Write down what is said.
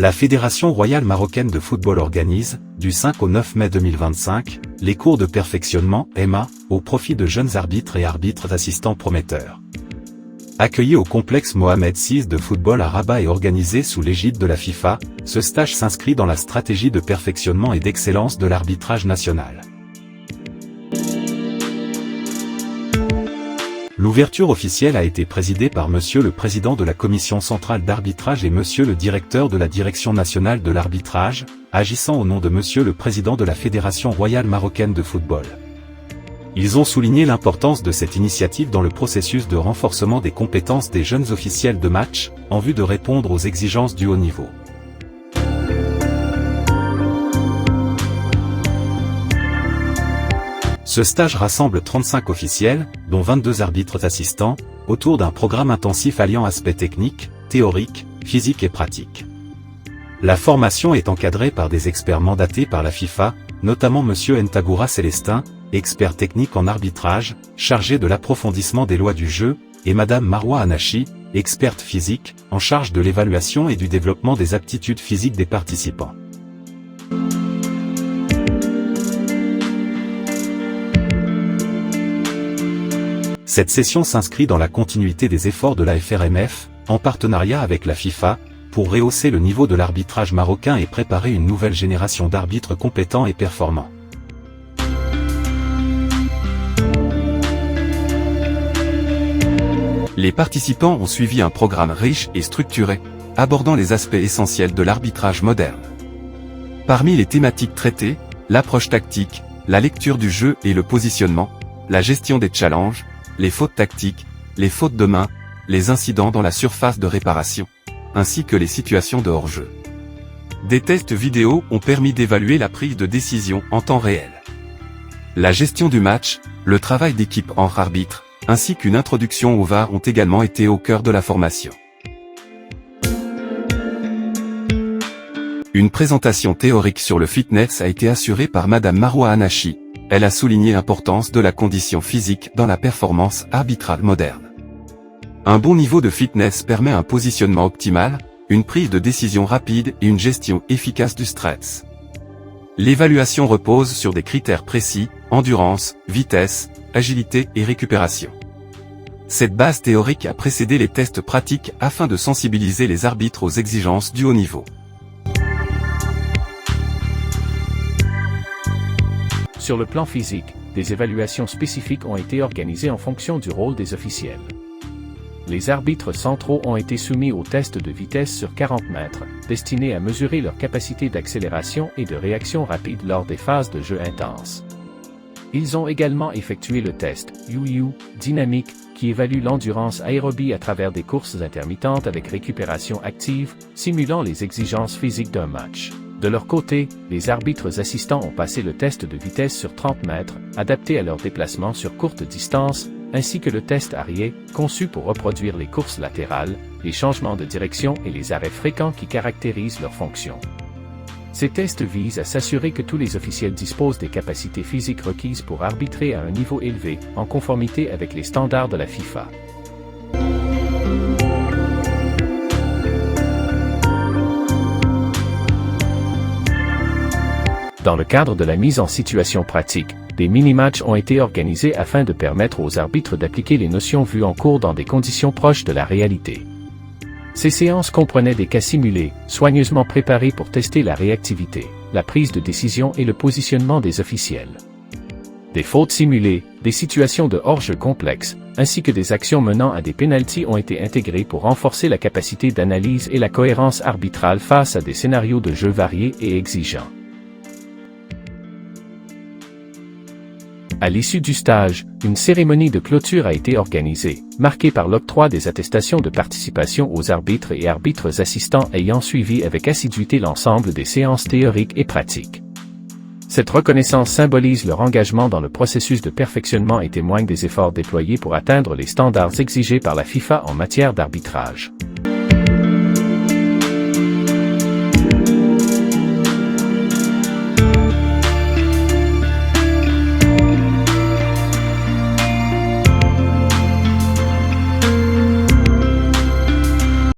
La Fédération royale marocaine de football organise, du 5 au 9 mai 2025, les cours de perfectionnement (EMA) au profit de jeunes arbitres et arbitres assistants prometteurs. Accueilli au complexe Mohamed VI de football à Rabat et organisé sous l'égide de la FIFA, ce stage s'inscrit dans la stratégie de perfectionnement et d'excellence de l'arbitrage national. L'ouverture officielle a été présidée par Monsieur le Président de la Commission centrale d'arbitrage et Monsieur le Directeur de la Direction nationale de l'arbitrage, agissant au nom de Monsieur le Président de la Fédération royale marocaine de football. Ils ont souligné l'importance de cette initiative dans le processus de renforcement des compétences des jeunes officiels de match, en vue de répondre aux exigences du haut niveau. Ce stage rassemble 35 officiels, dont 22 arbitres assistants, autour d'un programme intensif alliant aspects techniques, théoriques, physiques et pratiques. La formation est encadrée par des experts mandatés par la FIFA, notamment M. Ntagoura Célestin, expert technique en arbitrage, chargé de l'approfondissement des lois du jeu, et Mme Marwa Anachi, experte physique, en charge de l'évaluation et du développement des aptitudes physiques des participants. Cette session s'inscrit dans la continuité des efforts de la FRMF, en partenariat avec la FIFA, pour rehausser le niveau de l'arbitrage marocain et préparer une nouvelle génération d'arbitres compétents et performants. Les participants ont suivi un programme riche et structuré, abordant les aspects essentiels de l'arbitrage moderne. Parmi les thématiques traitées, l'approche tactique, la lecture du jeu et le positionnement, la gestion des challenges, les fautes tactiques, les fautes de main, les incidents dans la surface de réparation, ainsi que les situations de hors-jeu. Des tests vidéo ont permis d'évaluer la prise de décision en temps réel. La gestion du match, le travail d'équipe entre arbitres, ainsi qu'une introduction au VAR ont également été au cœur de la formation. Une présentation théorique sur le fitness a été assurée par Mme Marwa Anachi. Elle a souligné l'importance de la condition physique dans la performance arbitrale moderne. Un bon niveau de fitness permet un positionnement optimal, une prise de décision rapide et une gestion efficace du stress. L'évaluation repose sur des critères précis, endurance, vitesse, agilité et récupération. Cette base théorique a précédé les tests pratiques afin de sensibiliser les arbitres aux exigences du haut niveau. Sur le plan physique, des évaluations spécifiques ont été organisées en fonction du rôle des officiels. Les arbitres centraux ont été soumis au test de vitesse sur 40 mètres, destiné à mesurer leur capacité d'accélération et de réaction rapide lors des phases de jeu intenses. Ils ont également effectué le test UU dynamique, qui évalue l'endurance aérobie à travers des courses intermittentes avec récupération active, simulant les exigences physiques d'un match. De leur côté, les arbitres assistants ont passé le test de vitesse sur 30 mètres, adapté à leur déplacement sur courte distance, ainsi que le test arrière, conçu pour reproduire les courses latérales, les changements de direction et les arrêts fréquents qui caractérisent leur fonction. Ces tests visent à s'assurer que tous les officiels disposent des capacités physiques requises pour arbitrer à un niveau élevé, en conformité avec les standards de la FIFA. Dans le cadre de la mise en situation pratique, des mini-matchs ont été organisés afin de permettre aux arbitres d'appliquer les notions vues en cours dans des conditions proches de la réalité. Ces séances comprenaient des cas simulés, soigneusement préparés pour tester la réactivité, la prise de décision et le positionnement des officiels. Des fautes simulées, des situations de hors-jeu complexes, ainsi que des actions menant à des pénaltys ont été intégrées pour renforcer la capacité d'analyse et la cohérence arbitrale face à des scénarios de jeu variés et exigeants. À l'issue du stage, une cérémonie de clôture a été organisée, marquée par l'octroi des attestations de participation aux arbitres et arbitres assistants ayant suivi avec assiduité l'ensemble des séances théoriques et pratiques. Cette reconnaissance symbolise leur engagement dans le processus de perfectionnement et témoigne des efforts déployés pour atteindre les standards exigés par la FIFA en matière d'arbitrage.